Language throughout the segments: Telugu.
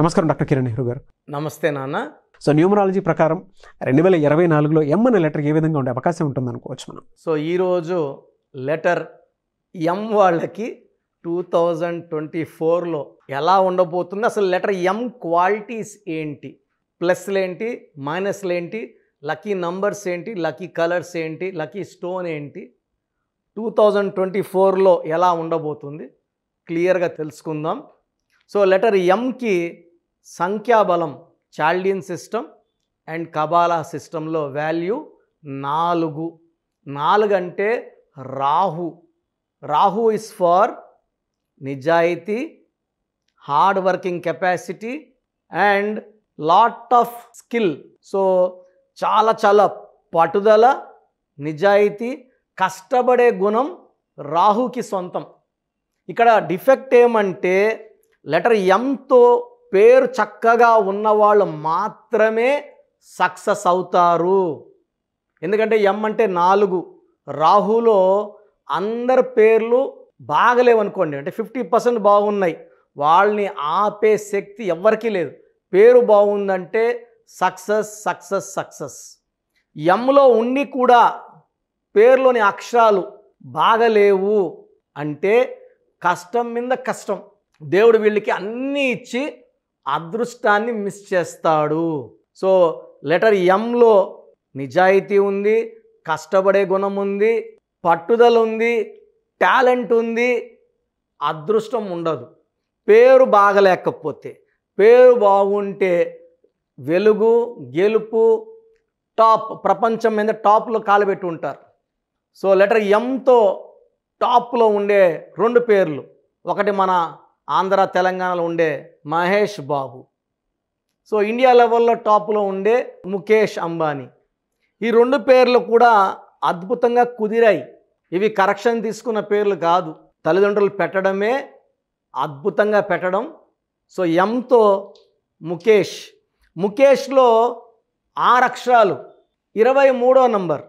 నమస్కారం డాక్టర్ కిరణ్ నెహ్రూ గారు. నమస్తే నాన్న. సో న్యూమరాలజీ ప్రకారం 2024లో ఎం అనే లెటర్ ఏ విధంగా ఉండే అవకాశం ఉంటుంది అనుకోవచ్చు మనం? సో ఈరోజు లెటర్ ఎం వాళ్ళకి 2024లో ఎలా ఉండబోతుంది, అసలు లెటర్ ఎం క్వాలిటీస్ ఏంటి, ప్లస్లు ఏంటి, మైనస్లు ఏంటి, లక్కీ నంబర్స్ ఏంటి, లక్కీ కలర్స్ ఏంటి, లక్కీ స్టోన్ ఏంటి, 2024లో ఎలా ఉండబోతుంది క్లియర్గా తెలుసుకుందాం. సో లెటర్ ఎంకి సంఖ్యాబలం చాల్డియన్ సిస్టమ్ అండ్ కబాలా సిస్టంలో వాల్యూ 4 అంటే రాహు ఇస్ ఫార్ నిజాయితీ, hard working capacity and lot of skill. So చాలా పట్టుదల, నిజాయితీ, కష్టపడే గుణం రాహుకి సొంతం. ఇక్కడ డిఫెక్ట్ ఏమంటే లెటర్ ఎంతో పేరు చక్కగా ఉన్నవాళ్ళు మాత్రమే సక్సెస్ అవుతారు. ఎందుకంటే ఎం అంటే 4, రాహులో అందరి పేర్లు బాగలేవనుకోండి, అంటే 50% బాగున్నాయి, వాళ్ళని ఆపే శక్తి ఎవ్వరికీ లేదు. పేరు బాగుందంటే సక్సెస్ సక్సెస్ సక్సెస్. ఎంలో ఉండి కూడా పేరులోని అక్షరాలు బాగలేవు అంటే కష్టం మీద కష్టం. దేవుడు వీళ్ళకి అన్నీ ఇచ్చి అదృష్టాన్ని మిస్ చేస్తాడు. సో లెటర్ ఎంలో నిజాయితీ ఉంది, కష్టపడే గుణం ఉంది, పట్టుదల ఉంది, టాలెంట్ ఉంది, అదృష్టం ఉండదు. పేరు బాగలేకపోతే, పేరు బాగుంటే వెలుగు, గెలుపు, టాప్, ప్రపంచం మీద టాప్లో కాలుపెట్టి ఉంటారు. సో లెటర్ ఎంతో టాప్లో ఉండే 2 పేర్లు, ఒకటి మన ఆంధ్ర తెలంగాణలో ఉండే మహేష్ బాబు, సో ఇండియా లెవెల్లో టాప్లో ఉండే ముఖేష్ అంబానీ. ఈ 2 పేర్లు కూడా అద్భుతంగా కుదిరాయి. ఇవి కరెక్షన్ తీసుకున్న పేర్లు కాదు, తల్లిదండ్రులు పెట్టడమే అద్భుతంగా పెట్టడం. సో ఎంతో ముఖేష్లో 6 అక్షరాలు, 23వ నంబర్,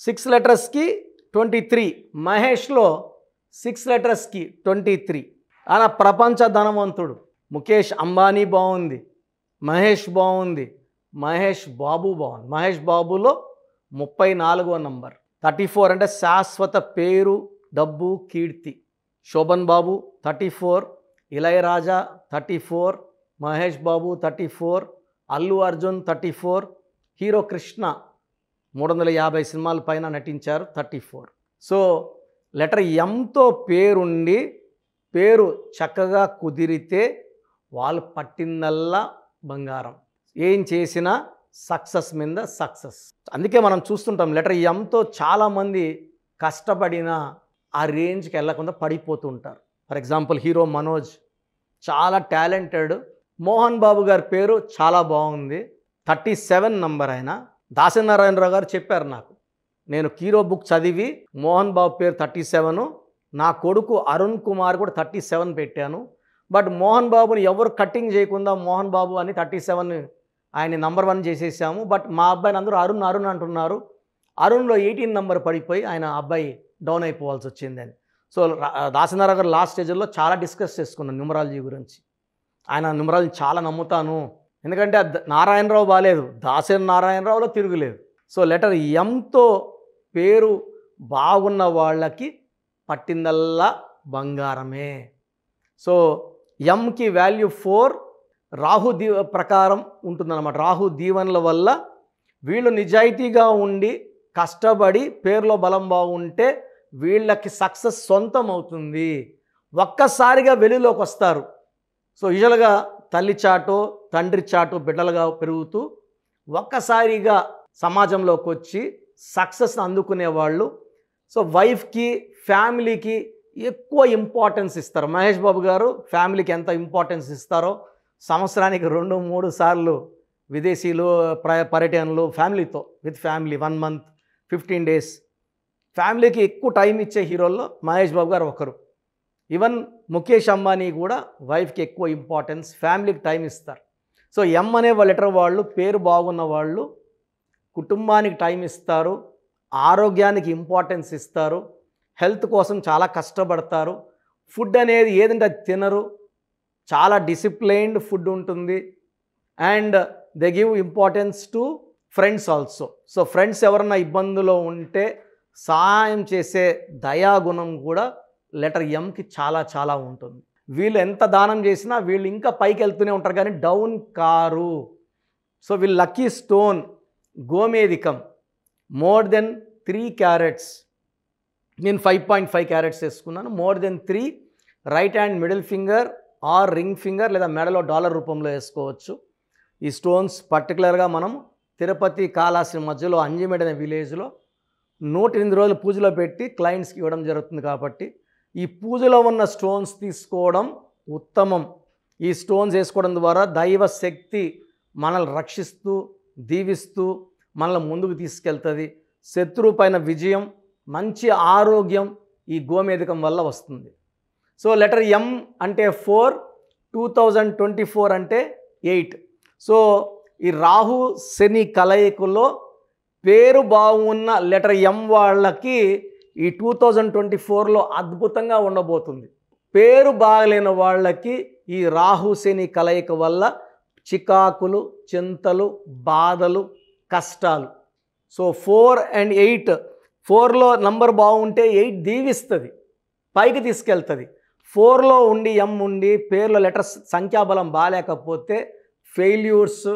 6 లెటర్స్కి 23. మహేష్లో 6 లెటర్స్కి 23. ఆయన ప్రపంచ ధనవంతుడు. ముఖేష్ అంబానీ బాగుంది, మహేష్ బాగుంది, మహేష్ బాబు బాగుంది. మహేష్ బాబులో 34వ నంబర్, 34 అంటే శాశ్వత పేరు, డబ్బు, కీర్తి. శోభన్ బాబు 34, ఇళయరాజా 34, మహేష్ బాబు 34, అల్లు అర్జున్ 34, హీరో కృష్ణ 350 సినిమాల పైన నటించారు 34. సో లెటర్ ఎంతో పేరుండి పేరు చక్కగా కుదిరితే వాళ్ళు పట్టిందల్లా బంగారం, ఏం చేసినా సక్సెస్ మీద సక్సెస్. అందుకే మనం చూస్తుంటాం లెటర్ ఎంతో చాలామంది కష్టపడిన ఆ రేంజ్కి వెళ్ళకుండా పడిపోతూ ఉంటారు. ఫర్ ఎగ్జాంపుల్ హీరో మనోజ్ చాలా టాలెంటెడ్, మోహన్ బాబు గారి పేరు చాలా బాగుంది, 37 నంబర్. ఆయన దాసనారాయణరావు గారు చెప్పారు నాకు, నేను హీరో బుక్ చదివి మోహన్ బాబు పేరు 37, నా కొడుకు అరుణ్ కుమార్ కూడా 37 పెట్టాను, బట్ మోహన్ బాబుని ఎవరు కట్టింగ్ చేయకుండా మోహన్ బాబు అని 37 ఆయన నంబర్ 1 చేసేసాము, బట్ మా అబ్బాయిని అందరూ అరుణ్ అంటున్నారు. అరుణ్లో 18 నంబర్ పడిపోయి ఆయన అబ్బాయి డౌన్ అయిపోవాల్సి వచ్చిందని. సో దాసనారాయణ గారు లాస్ట్ స్టేజ్లో చాలా డిస్కస్ చేసుకున్నాను న్యూమరాలజీ గురించి. ఆయన న్యూమరాలజీ చాలా నమ్ముతాను, ఎందుకంటే నారాయణరావు బాలేదు, నారాయణరావులో తిరుగులేదు. సో లెటర్ ఎంతో పేరు బాగున్న వాళ్ళకి పట్టిందల్లా బంగారమే. సో ఎంకి వాల్యూ 4, రాహు ప్రకారం ఉంటుందన్నమాట. రాహు దీవెనల వల్ల వీళ్ళు నిజాయితీగా ఉండి కష్టపడి పేరులో బలం బాగుంటే వీళ్ళకి సక్సెస్ సొంతం అవుతుంది, ఒక్కసారిగా వెలుగులోకి వస్తారు. సో యూజువల్గా తల్లి చాటో తండ్రి చాటో బిడ్డలుగా పెరుగుతూ ఒక్కసారిగా సమాజంలోకి వచ్చి సక్సెస్ని అందుకునే వాళ్ళు. సో వైఫ్కి, ఫ్యామిలీకి ఎక్కువ ఇంపార్టెన్స్ ఇస్తారు. మహేష్ బాబు గారు ఫ్యామిలీకి ఎంత ఇంపార్టెన్స్ ఇస్తారో, సంవత్సరానికి 2-3 సార్లు విదేశీలు పర్యటనలు ఫ్యామిలీతో, విత్ ఫ్యామిలీ 1 మంత్ 15 డేస్ ఫ్యామిలీకి ఎక్కువ టైం ఇచ్చే హీరోల్లో మహేష్ బాబు గారు ఒకరు. ఈవెన్ ముఖేష్ అంబానీ కూడా వైఫ్కి ఎక్కువ ఇంపార్టెన్స్, ఫ్యామిలీకి టైం ఇస్తారు. సో ఎం అనే లెటర్ వాళ్ళు పేరు బాగున్న వాళ్ళు కుటుంబానికి టైం ఇస్తారు, ఆరోగ్యానికి ఇంపార్టెన్స్ ఇస్తారు, హెల్త్ కోసం చాలా కష్టపడతారు, ఫుడ్ అనేది ఏదంటే అది తినరు, చాలా డిసిప్లైన్డ్ ఫుడ్ ఉంటుంది. And they give importance to friends also. So friends ఎవరన్నా ఇబ్బందులో ఉంటే సహాయం చేసే దయాగుణం కూడా లెటర్ ఎంకి చాలా చాలా ఉంటుంది. వీళ్ళు ఎంత దానం చేసినా వీళ్ళు ఇంకా పైకి వెళ్తూనే ఉంటారు కానీ డౌన్ కారు. సో వీళ్ళు లక్కీ స్టోన్ గోమేధికం, మోర్ దెన్ 3 క్యారెట్స్. నేను 5.5 క్యారెట్స్ వేసుకున్నాను. More than 3 right hand middle finger or ring finger లేదా మెడలో డాలర్ రూపంలో వేసుకోవచ్చు. ఈ స్టోన్స్ పర్టికులర్గా మనం తిరుపతి కాళహస్తి మధ్యలో అంజిమెడ్ అనే విలేజ్లో 108 రోజులు పూజలో పెట్టి క్లయింట్స్కి ఇవ్వడం జరుగుతుంది. కాబట్టి ఈ పూజలో ఉన్న స్టోన్స్ తీసుకోవడం ఉత్తమం. ఈ స్టోన్స్ వేసుకోవడం ద్వారా దైవ శక్తి మనల్ని రక్షిస్తూ దీవిస్తూ మనల్ని ముందుకు తీసుకెళ్తుంది. శత్రువు పైన విజయం, మంచి ఆరోగ్యం ఈ గోమేధికం వల్ల వస్తుంది. సో లెటర్ ఎం అంటే 4, 2024 అంటే 8. సో ఈ రాహు శని కలయికలో పేరు బాగున్న లెటర్ ఎం వాళ్ళకి ఈ 2024లో అద్భుతంగా ఉండబోతుంది. పేరు బాగలేని వాళ్ళకి ఈ రాహు శని కలయిక వల్ల చికాకులు, చింతలు, బాధలు, కష్టాలు. సో 4 and 8, 4లో నంబర్ బాగుంటే 8 దీవిస్తుంది, పైకి తీసుకెళ్తుంది. 4లో ఉండి ఎం ఉండి పేర్లో లెటర్స్ సంఖ్యాబలం బాగాలేకపోతే ఫెయిల్యూర్స్,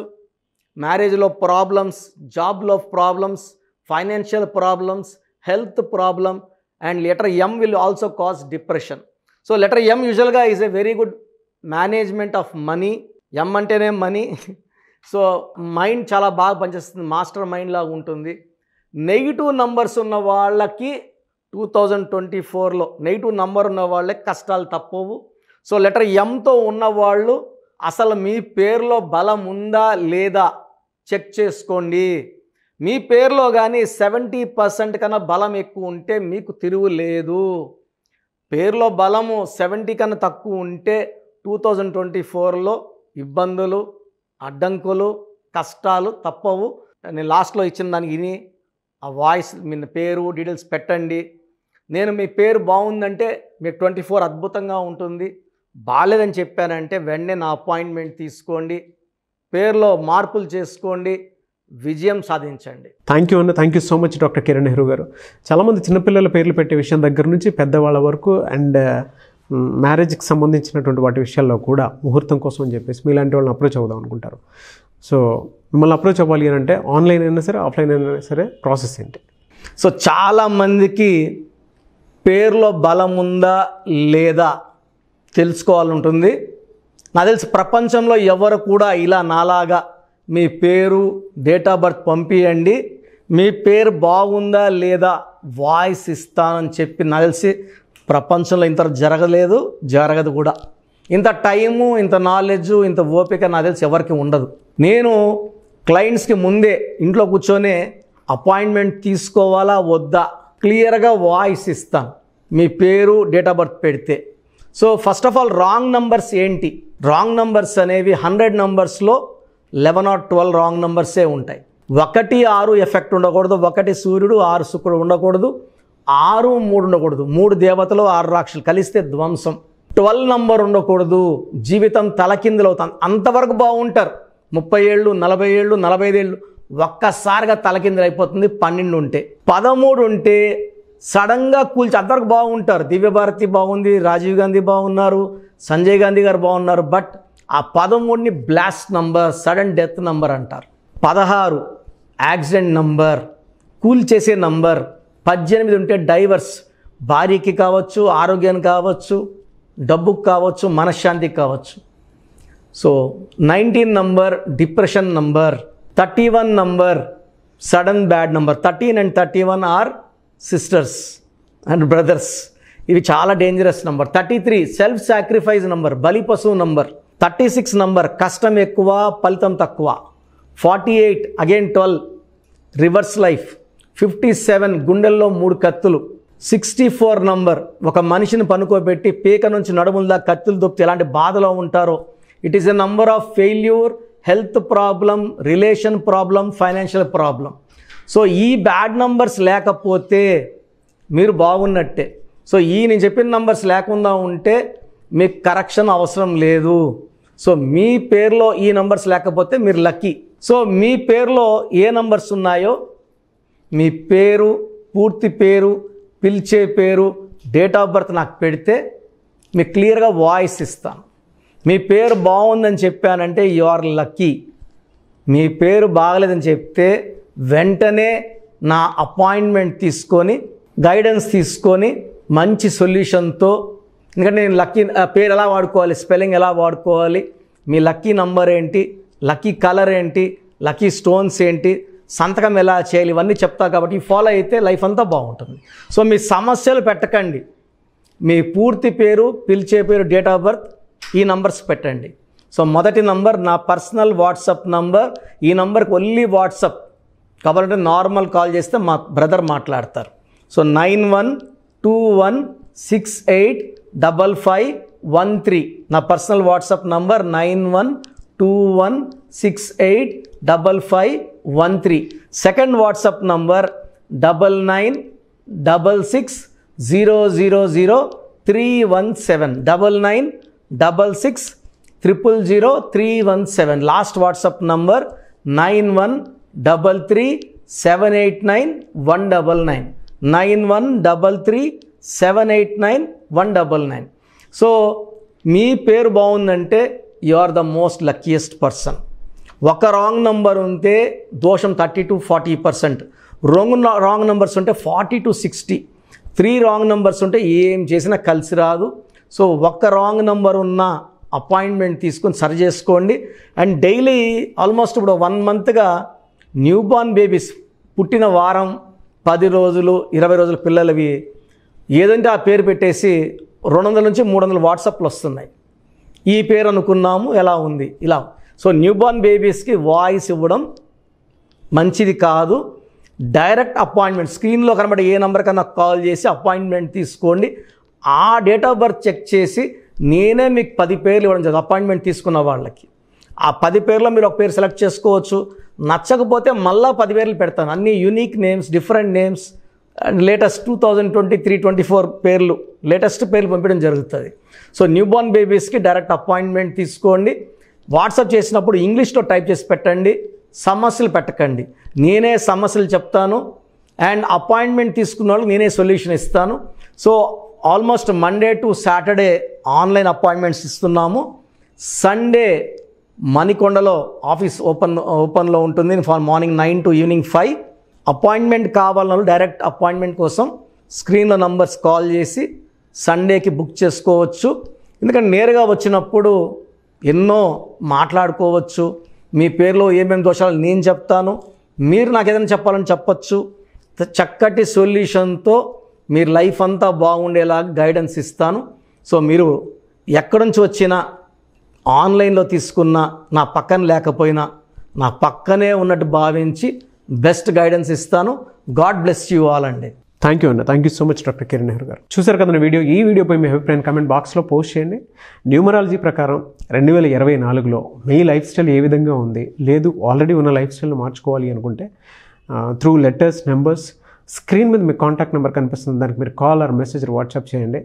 మ్యారేజ్లో ప్రాబ్లమ్స్, జాబ్లో problems, financial problems, health problem and letter M will also cause depression. So letter M యూజువల్గా is a very good management of money. M అంటేనే మనీ. సో మైండ్ చాలా బాగా పనిచేస్తుంది, మాస్టర్ మైండ్ లాగా ఉంటుంది. నెగిటివ్ నంబర్స్ ఉన్న వాళ్ళకి 2024లో నెగిటివ్ నంబర్ ఉన్న వాళ్ళకి కష్టాలు తప్పవు. సో లెటర్ ఎంతో ఉన్నవాళ్ళు అసలు మీ పేరులో బలం ఉందా లేదా చెక్ చేసుకోండి. మీ పేరులో కానీ 70% కన్నా బలం ఎక్కువ ఉంటే మీకు తిరుగు లేదు. పేరులో బలము 70 కన్నా తక్కువ ఉంటే 2024లో ఇబ్బందులు, అడ్డంకులు, కష్టాలు తప్పవు. నేను లాస్ట్లో ఇచ్చిన దానికి విని ఆ వాయిస్ మీ పేరు డీటెయిల్స్ పెట్టండి. నేను మీ పేరు బాగుందంటే మీకు 24 అద్భుతంగా ఉంటుంది. బాగాలేదని చెప్పానంటే వెంటనే నా అపాయింట్మెంట్ తీసుకోండి, పేరులో మార్పులు చేసుకోండి, విజయం సాధించండి. థ్యాంక్ యూ అన్న. Thank you so much doctor Kiran Nehru గారు. చాలామంది చిన్నపిల్లల పేర్లు పెట్టే విషయం దగ్గర నుంచి పెద్దవాళ్ళ వరకు అండ్ మ్యారేజ్కి సంబంధించినటువంటి వాటి విషయాల్లో కూడా ముహూర్తం కోసం అని చెప్పేసి మీలాంటి వాళ్ళని అప్రోచ్ అవుదాం అనుకుంటారు. సో మిమ్మల్ని అప్రోచ్ అవ్వాలి అని అంటే ఆన్లైన్ అయినా సరే ఆఫ్లైన్ అయినా సరే ప్రాసెస్ ఏంటి? సో చాలామందికి పేరులో బలం ఉందా లేదా తెలుసుకోవాలంటుంది. నాకు తెలిసి ప్రపంచంలో ఎవరు కూడా ఇలా నాలాగా మీ పేరు డేట్ ఆఫ్ బర్త్ పంపియండి, మీ పేరు బాగుందా లేదా వాయిస్ ఇస్తానని చెప్పి నాకు తెలిసి ప్రపంచంలో ఇంత జరగలేదు, జరగదు కూడా. ఇంత టైము, ఇంత నాలెడ్జు, ఇంత ఓపిక నాకు తెలిసి ఎవరికి ఉండదు. నేను క్లయింట్స్కి ముందే ఇంట్లో కూర్చొని అపాయింట్మెంట్ తీసుకోవాలా వద్దా క్లియర్గా వాయిస్ ఇస్తాను మీ పేరు డేట్ ఆఫ్ బర్త్ పెడితే. So first of all wrong numbers ఏంటి? రాంగ్ నంబర్స్ అనేవి 100 నంబర్స్లో 11 or 12 రాంగ్ నంబర్సే ఉంటాయి. 1, 6 ఎఫెక్ట్ ఉండకూడదు, 1 సూర్యుడు 6 శుక్రుడు ఉండకూడదు, 6, 3 ఉండకూడదు, 3 దేవతలు 6 రాక్షసులు కలిస్తే ధ్వంసం. 12 నంబర్ ఉండకూడదు, జీవితం తలకిందులు అవుతాను. అంతవరకు బాగుంటారు, 30 ఏళ్ళు 40 ఏళ్ళు 45 ఏళ్ళు ఒక్కసారిగా తలకిందులు అయిపోతుంది. 12 ఉంటే, 13 ఉంటే సడన్గా కూల్చి అంతవరకు బాగుంటారు. దివ్యభారతి బాగుంది, రాజీవ్ గాంధీ బాగున్నారు, సంజయ్ గాంధీ గారు బాగున్నారు. బట్ ఆ 13ని blast number, sudden death number అంటారు. 16 యాక్సిడెంట్ నంబర్, కూల్ చేసే నంబర్. 18 ఉంటే డైవర్స్, భార్యకి కావచ్చు, ఆరోగ్యానికి కావచ్చు, డబ్బుకు కావచ్చు, మనశ్శాంతికి కావచ్చు. So 19 number depression number. 31 number sudden bad number. 13 and 31 are sisters and brothers. ఇవి చాలా dangerous number. 33 self sacrifice number, బలి పశువు నంబర్. 36 నంబర్ కష్టం ఎక్కువ ఫలితం తక్కువ. 48 అగైన్ 12 రివర్స్ లైఫ్. 57 గుండెల్లో 3 కత్తులు. 64 నంబర్ ఒక మనిషిని పనుకోబెట్టి పీక నుంచి నడుముల కత్తులు దొప్పితే ఎలాంటి బాధలో ఉంటారో. It is a number of failure, health problem, relation problem, financial problem. So ఈ బ్యాడ్ నంబర్స్ లేకపోతే మీరు బాగున్నట్టే. సో ఈ నేను చెప్పిన నంబర్స్ లేకుండా ఉంటే మీకు కరెక్షన్ అవసరం లేదు. సో మీ పేరులో ఈ నంబర్స్ లేకపోతే మీరు లక్కీ. సో మీ పేరులో ఏ నంబర్స్ ఉన్నాయో మీ పేరు, పూర్తి పేరు, పిలిచే పేరు, డేట్ ఆఫ్ బర్త్ నాకు పెడితే మీకు క్లియర్గా వాయిస్ ఇస్తాను. మీ పేరు బాగుందని చెప్పానంటే యు ఆర్ లక్కీ. మీ పేరు బాగలేదని చెప్తే వెంటనే నా అపాయింట్మెంట్ తీసుకొని గైడెన్స్ తీసుకొని మంచి సొల్యూషన్తో, ఎందుకంటే నేను లక్కీ పేరు ఎలా వాడుకోవాలి, స్పెల్లింగ్ ఎలా వాడుకోవాలి, మీ లక్కీ నంబర్ ఏంటి, లక్కీ కలర్ ఏంటి, లక్కీ స్టోన్స్ ఏంటి, సంతకం ఎలా చేయాలి, ఇవన్నీ చెప్తా కాబట్టి ఫాలో అయితే లైఫ్ అంతా బాగుంటుంది. సో మీ సమస్యలు పెట్టకండి. మీ పూర్తి పేరు, పిలిచే పేరు, డేట్ ఆఫ్ బర్త్, ఈ నంబర్స్ పెట్టండి. సో మొదటి నంబర్ నా పర్సనల్ వాట్సాప్ నంబర్. ఈ నంబర్కి ఓన్లీ వాట్సాప్, కాబట్టి నార్మల్ కాల్ చేస్తే మా బ్రదర్ మాట్లాడతారు. సో 9121685513 నా personal WhatsApp number 9121685513. Second WhatsApp number 9966000317 9966000317. Last WhatsApp number 9133789199 9133789199. So మీ పేరు బాగుందంటే you are the most luckiest person. ఒక రాంగ్ నంబర్ ఉంటే దోషం 30 to 40%, రాంగ్ నంబర్స్ ఉంటే 40 to 60, 3 రాంగ్ నంబర్స్ ఉంటే ఏం చేసినా కలిసి రాదు. సో ఒక్క రాంగ్ నంబర్ ఉన్న అపాయింట్మెంట్ తీసుకొని సరి చేసుకోండి. అండ్ డైలీ ఆల్మోస్ట్ ఇప్పుడు 1 మంత్గా న్యూ బార్న్ బేబీస్ పుట్టిన వారం, 10 రోజులు, 20 రోజుల పిల్లలవి ఏదంటే ఆ పేరు పెట్టేసి 200 నుంచి 300 వాట్సాప్లు వస్తున్నాయి. ఈ పేరు అనుకున్నాము, ఎలా ఉంది ఇలా. సో న్యూ బార్న్ బేబీస్కి వాయిస్ ఇవ్వడం మంచిది కాదు. డైరెక్ట్ అపాయింట్మెంట్, స్క్రీన్లో కనబడే ఏ నెంబర్ కన్నా కాల్ చేసి అపాయింట్మెంట్ తీసుకోండి. ఆ డేట్ ఆఫ్ బర్త్ చెక్ చేసి నేనే మీకు 10 పేర్లు ఇవ్వడం జరుగుతుంది. అపాయింట్మెంట్ తీసుకున్న వాళ్ళకి ఆ 10 పేర్లో మీరు ఒక పేరు సెలెక్ట్ చేసుకోవచ్చు. నచ్చకపోతే మళ్ళీ 10 పేర్లు పెడతాను. అన్ని unique names, different names, latest 2023-24 పేర్లు, లేటెస్ట్ పేర్లు పంపించడం జరుగుతుంది. సో న్యూ బార్న్ బేబీస్కి డైరెక్ట్ అపాయింట్మెంట్ తీసుకోండి. వాట్సాప్ చేసినప్పుడు ఇంగ్లీష్లో టైప్ చేసి పెట్టండి, సమస్యలు పెట్టకండి. నేనే సమస్యలు చెప్తాను అండ్ అపాయింట్మెంట్ తీసుకున్న వాళ్ళకి నేనే సొల్యూషన్ ఇస్తాను. So almost Monday to Saturday online appointments ఇస్తున్నాము. సండే మణికొండలో ఆఫీస్ ఓపెన్లో ఉంటుంది, మార్నింగ్ 9 to ఈవినింగ్ 5. అపాయింట్మెంట్ కావాలన్నా డైరెక్ట్ అపాయింట్మెంట్ కోసం స్క్రీన్లో నంబర్స్ కాల్ చేసి సండేకి బుక్ చేసుకోవచ్చు. ఎందుకంటే నేరుగా వచ్చినప్పుడు ఎన్నో మాట్లాడుకోవచ్చు. మీ పేరులో ఏమేమి దోషాలు నేను చెప్తాను, మీరు నాకు ఏదైనా చెప్పాలని చెప్పచ్చు. చక్కటి సొల్యూషన్తో మీరు లైఫ్ అంతా బాగుండేలాగా గైడెన్స్ ఇస్తాను. సో మీరు ఎక్కడి నుంచి వచ్చినా, ఆన్లైన్లో తీసుకున్న, నా పక్కన లేకపోయినా నా పక్కనే ఉన్నట్టు భావించి బెస్ట్ గైడెన్స్ ఇస్తాను. గాడ్ బ్లెస్ యూ ఆల్ అండి. థ్యాంక్ యూ అన్న. Thank you so much doctor Kiran Nehru గారు. చూసారు కదా వీడియో. ఈ వీడియోపై మీ అభిప్రాయం కామెంట్ బాక్స్లో పోస్ట్ చేయండి. న్యూమరాలజీ ప్రకారం 2024లో మీ లైఫ్ స్టైల్ ఏ విధంగా ఉంది, లేదు ఆల్రెడీ ఉన్న లైఫ్ స్టైల్ని మార్చుకోవాలి అనుకుంటే త్రూ లెటర్స్, నెంబర్స్, స్క్రీన్ మీద మీ కాంటాక్ట్ నెంబర్ కనిపిస్తుంది, దానికి మీరు కాల్ ఆర్ మెసేజ్ వాట్సాప్ చేయండి.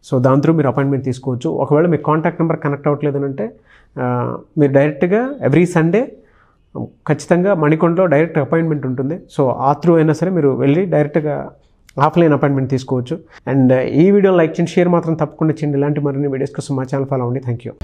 సో దాని త్రూ మీరు అపాయింట్మెంట్ తీసుకోవచ్చు. ఒకవేళ మీ కాంటాక్ట్ నెంబర్ కనెక్ట్ అవ్వట్లేదు అంటే మీరు డైరెక్ట్గా ఎవ్రీ సండే ఖచ్చితంగా మణికొండలో డైరెక్ట్ అపాయింట్మెంట్ ఉంటుంది. సో ఆ త్రూ అయినా సరే మీరు వెళ్ళి డైరెక్ట్గా ఆఫ్లైన్ అపాయింట్మెంట్ తీసుకోవచ్చు. అండ్ ఈ వీడియోని లైక్ చేయండి, షేర్ మాత్రం తప్పకుండా చేయండి. ఇలాంటి మరిన్ని వీడియోస్ కోసం మా ఛానల్ ఫాలో అవ్వండి. Thank you.